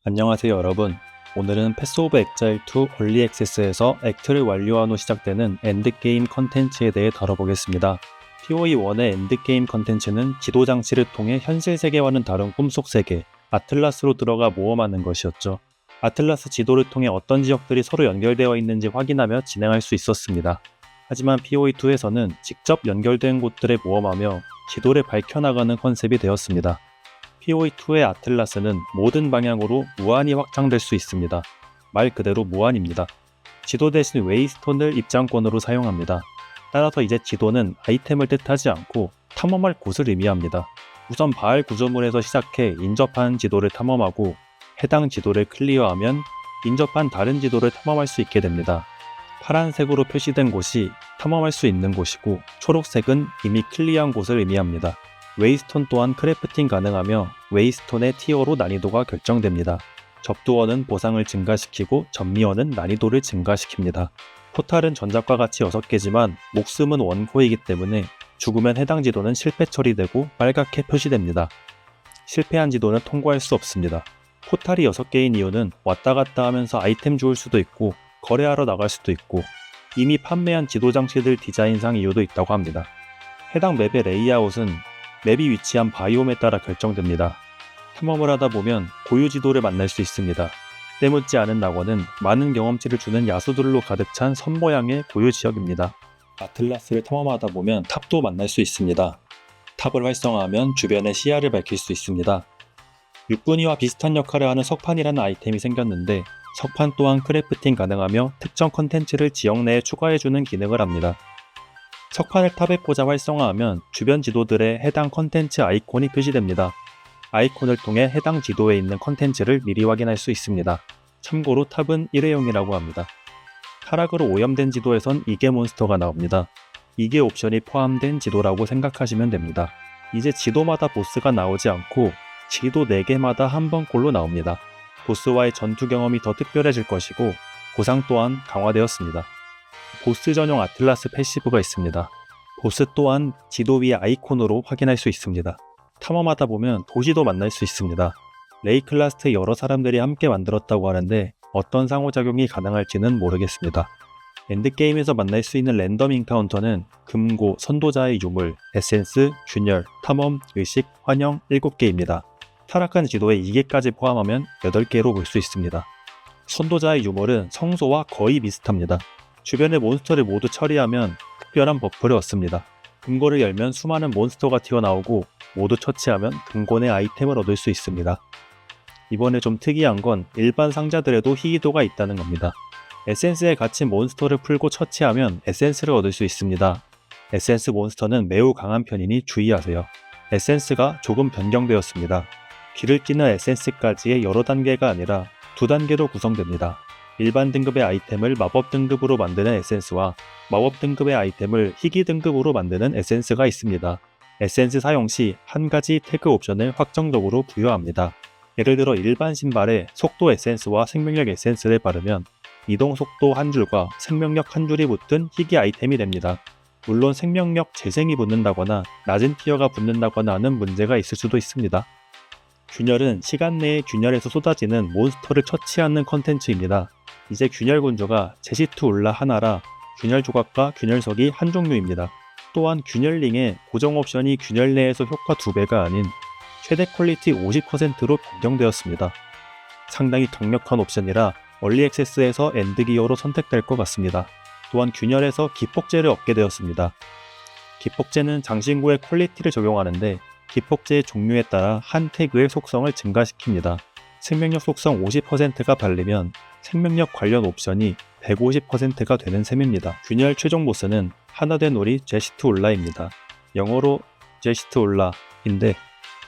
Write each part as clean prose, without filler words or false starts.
안녕하세요 여러분. 오늘은 패스 오브 엑자일 2 얼리 액세스에서 액트를 완료한 후 시작되는 엔드게임 컨텐츠에 대해 다뤄보겠습니다. POE1의 엔드게임 컨텐츠는 지도 장치를 통해 현실 세계와는 다른 꿈속 세계, 아틀라스로 들어가 모험하는 것이었죠. 아틀라스 지도를 통해 어떤 지역들이 서로 연결되어 있는지 확인하며 진행할 수 있었습니다. 하지만 POE2에서는 직접 연결된 곳들에 모험하며 지도를 밝혀나가는 컨셉이 되었습니다. POE2의 아틀라스는 모든 방향으로 무한히 확장될 수 있습니다. 말 그대로 무한입니다. 지도 대신 웨이스톤을 입장권으로 사용합니다. 따라서 이제 지도는 아이템을 뜻하지 않고 탐험할 곳을 의미합니다. 우선 바알 구조물에서 시작해 인접한 지도를 탐험하고 해당 지도를 클리어하면 인접한 다른 지도를 탐험할 수 있게 됩니다. 파란색으로 표시된 곳이 탐험할 수 있는 곳이고 초록색은 이미 클리어한 곳을 의미합니다. 웨이스톤 또한 크래프팅 가능하며 웨이스톤의 티어로 난이도가 결정됩니다. 접두어는 보상을 증가시키고 전미어는 난이도를 증가시킵니다. 포탈은 전작과 같이 6개지만 목숨은 원코이기 때문에 죽으면 해당 지도는 실패 처리되고 빨갛게 표시됩니다. 실패한 지도는 통과할 수 없습니다. 포탈이 6개인 이유는 왔다 갔다 하면서 아이템 주울 수도 있고 거래하러 나갈 수도 있고 이미 판매한 지도 장치들 디자인상 이유도 있다고 합니다. 해당 맵의 레이아웃은 맵이 위치한 바이옴에 따라 결정됩니다. 탐험을 하다 보면 고유 지도를 만날 수 있습니다. 때묻지 않은 낙원은 많은 경험치를 주는 야수들로 가득 찬 선 모양의 고유 지역입니다. 아틀라스를 탐험하다 보면 탑도 만날 수 있습니다. 탑을 활성화하면 주변의 시야를 밝힐 수 있습니다. 육군이와 비슷한 역할을 하는 석판이라는 아이템이 생겼는데 석판 또한 크래프팅 가능하며 특정 컨텐츠를 지역 내에 추가해주는 기능을 합니다. 석판을 탑에 꽂아 활성화하면 주변 지도들의 해당 컨텐츠 아이콘이 표시됩니다. 아이콘을 통해 해당 지도에 있는 컨텐츠를 미리 확인할 수 있습니다. 참고로 탑은 일회용이라고 합니다. 타락으로 오염된 지도에선 이계 몬스터가 나옵니다. 이계 옵션이 포함된 지도라고 생각하시면 됩니다. 이제 지도마다 보스가 나오지 않고 지도 4개마다 한 번꼴로 나옵니다. 보스와의 전투 경험이 더 특별해질 것이고 보상 또한 강화되었습니다. 보스 전용 아틀라스 패시브가 있습니다. 보스 또한 지도 위의 아이콘으로 확인할 수 있습니다. 탐험하다 보면 도시도 만날 수 있습니다. 레이클라스트 여러 사람들이 함께 만들었다고 하는데 어떤 상호작용이 가능할지는 모르겠습니다. 엔드게임에서 만날 수 있는 랜덤 인카운터는 금고, 선도자의 유물, 에센스, 균열, 탐험, 의식, 환영 7개입니다. 타락한 지도에 2개까지 포함하면 8개로 볼 수 있습니다. 선도자의 유물은 성소와 거의 비슷합니다. 주변의 몬스터를 모두 처리하면 특별한 버프를 얻습니다. 금고를 열면 수많은 몬스터가 튀어나오고 모두 처치하면 금고 내 아이템을 얻을 수 있습니다. 이번에 좀 특이한 건 일반 상자들에도 희귀도가 있다는 겁니다. 에센스에 갇힌 몬스터를 풀고 처치하면 에센스를 얻을 수 있습니다. 에센스 몬스터는 매우 강한 편이니 주의하세요. 에센스가 조금 변경되었습니다. 귀를 찌는 에센스까지의 여러 단계가 아니라 2단계로 구성됩니다. 일반 등급의 아이템을 마법 등급으로 만드는 에센스와 마법 등급의 아이템을 희귀 등급으로 만드는 에센스가 있습니다. 에센스 사용 시 한 가지 태그 옵션을 확정적으로 부여합니다. 예를 들어 일반 신발에 속도 에센스와 생명력 에센스를 바르면 이동 속도 한 줄과 생명력 한 줄이 붙은 희귀 아이템이 됩니다. 물론 생명력 재생이 붙는다거나 낮은 티어가 붙는다거나 하는 문제가 있을 수도 있습니다. 균열은 시간 내에 균열에서 쏟아지는 몬스터를 처치하는 컨텐츠입니다. 이제 균열 군주가 제시트 울라 하나라 균열 조각과 균열석이 한 종류입니다. 또한 균열링의 고정 옵션이 균열 내에서 효과 2배가 아닌 최대 퀄리티 50%로 변경되었습니다. 상당히 강력한 옵션이라 얼리 액세스에서 엔드기어로 선택될 것 같습니다. 또한 균열에서 기폭제를 얻게 되었습니다. 기폭제는 장신구의 퀄리티를 적용하는데 기폭제의 종류에 따라 한 태그의 속성을 증가시킵니다. 생명력 속성 50%가 발리면 생명력 관련 옵션이 150%가 되는 셈입니다. 균열 최종 보스는 하나된 우리 제시트 울라입니다. 영어로 제시트 울라인데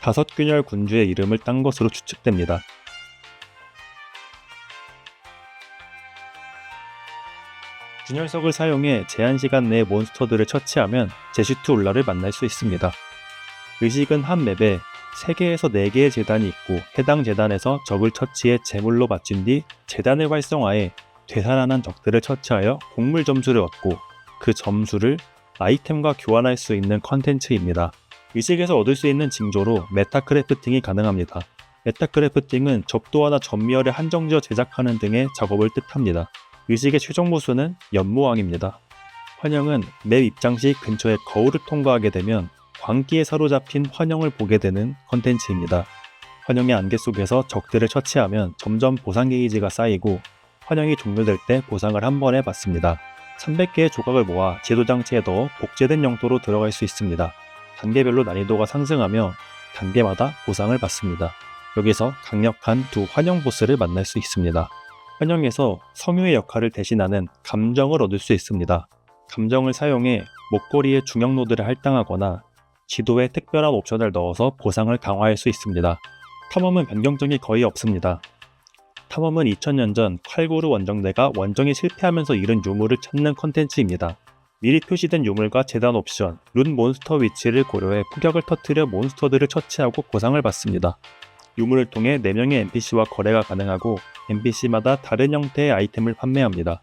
5균열 군주의 이름을 딴 것으로 추측됩니다. 균열석을 사용해 제한시간 내에 몬스터들을 처치하면 제시트 울라를 만날 수 있습니다. 의식은 한 맵에 3개에서 4개의 재단이 있고 해당 재단에서 적을 처치해 제물로 바친 뒤 재단을 활성화해 되살아난 적들을 처치하여 곡물 점수를 얻고 그 점수를 아이템과 교환할 수 있는 컨텐츠입니다. 의식에서 얻을 수 있는 징조로 메타 크래프팅이 가능합니다. 메타크래프팅은 접도화나 전미열에 한정지어 제작하는 등의 작업을 뜻합니다. 의식의 최종 보스는 연모왕입니다. 환영은 맵 입장 시 근처의 거울을 통과하게 되면 광기에 사로잡힌 환영을 보게 되는 컨텐츠입니다. 환영의 안개 속에서 적들을 처치하면 점점 보상 게이지가 쌓이고 환영이 종료될 때 보상을 한 번에 받습니다. 300개의 조각을 모아 지도장치에 넣어 복제된 영토로 들어갈 수 있습니다. 단계별로 난이도가 상승하며 단계마다 보상을 받습니다. 여기서 강력한 두 환영 보스를 만날 수 있습니다. 환영에서 성유의 역할을 대신하는 감정을 얻을 수 있습니다. 감정을 사용해 목걸이의 중형 노드를 할당하거나 지도에 특별한 옵션을 넣어서 보상을 강화할 수 있습니다. 탐험은 변경점이 거의 없습니다. 탐험은 2000년 전 칼구르 원정대가 원정에 실패하면서 잃은 유물을 찾는 컨텐츠입니다. 미리 표시된 유물과 재단 옵션, 룬 몬스터 위치를 고려해 포격을 터뜨려 몬스터들을 처치하고 보상을 받습니다. 유물을 통해 4명의 NPC와 거래가 가능하고 NPC마다 다른 형태의 아이템을 판매합니다.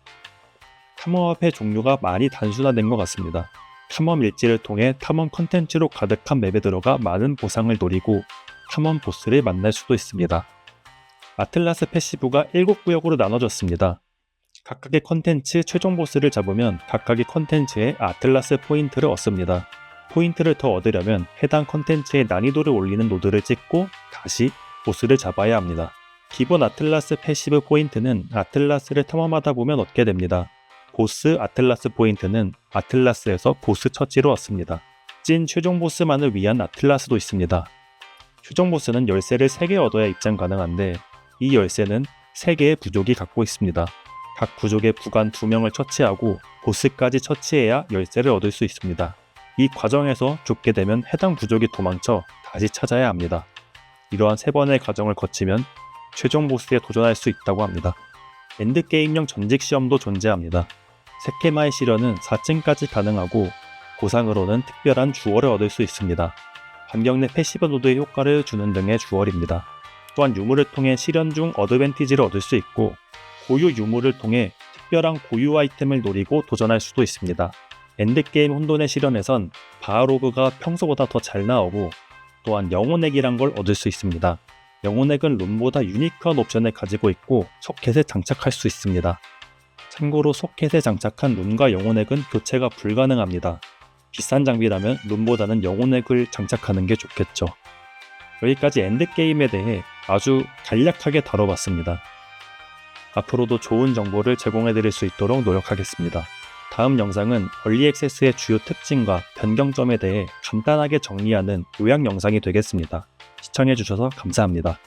탐험업의 종류가 많이 단순화된 것 같습니다. 탐험 일지를 통해 탐험 컨텐츠로 가득한 맵에 들어가 많은 보상을 노리고 탐험 보스를 만날 수도 있습니다. 아틀라스 패시브가 7구역으로 나눠졌습니다. 각각의 컨텐츠 최종 보스를 잡으면 각각의 컨텐츠에 아틀라스 포인트를 얻습니다. 포인트를 더 얻으려면 해당 컨텐츠의 난이도를 올리는 노드를 찍고 다시 보스를 잡아야 합니다. 기본 아틀라스 패시브 포인트는 아틀라스를 탐험하다 보면 얻게 됩니다. 보스 아틀라스 포인트는 아틀라스에서 보스 처치로 얻습니다. 찐 최종 보스만을 위한 아틀라스도 있습니다. 최종 보스는 열쇠를 3개 얻어야 입장 가능한데 이 열쇠는 3개의 부족이 갖고 있습니다. 각 부족의 부관 2명을 처치하고 보스까지 처치해야 열쇠를 얻을 수 있습니다. 이 과정에서 죽게 되면 해당 부족이 도망쳐 다시 찾아야 합니다. 이러한 3번의 과정을 거치면 최종 보스에 도전할 수 있다고 합니다. 엔드게임용 전직 시험도 존재합니다. 세케마의 시련은 4층까지 가능하고 보상으로는 특별한 주얼을 얻을 수 있습니다. 반경 내 패시브 노드의 효과를 주는 등의 주얼입니다. 또한 유물을 통해 시련 중 어드밴티지를 얻을 수 있고 고유 유물을 통해 특별한 고유 아이템을 노리고 도전할 수도 있습니다. 엔드게임 혼돈의 시련에선 바하로그가 평소보다 더 잘 나오고 또한 영혼액이란 걸 얻을 수 있습니다. 영혼액은 룬보다 유니크한 옵션을 가지고 있고 소켓에 장착할 수 있습니다. 참고로 소켓에 장착한 룬과 영혼액은 교체가 불가능합니다. 비싼 장비라면 룬보다는 영혼액을 장착하는 게 좋겠죠. 여기까지 엔드게임에 대해 아주 간략하게 다뤄봤습니다. 앞으로도 좋은 정보를 제공해드릴 수 있도록 노력하겠습니다. 다음 영상은 얼리 액세스의 주요 특징과 변경점에 대해 간단하게 정리하는 요약 영상이 되겠습니다. 시청해주셔서 감사합니다.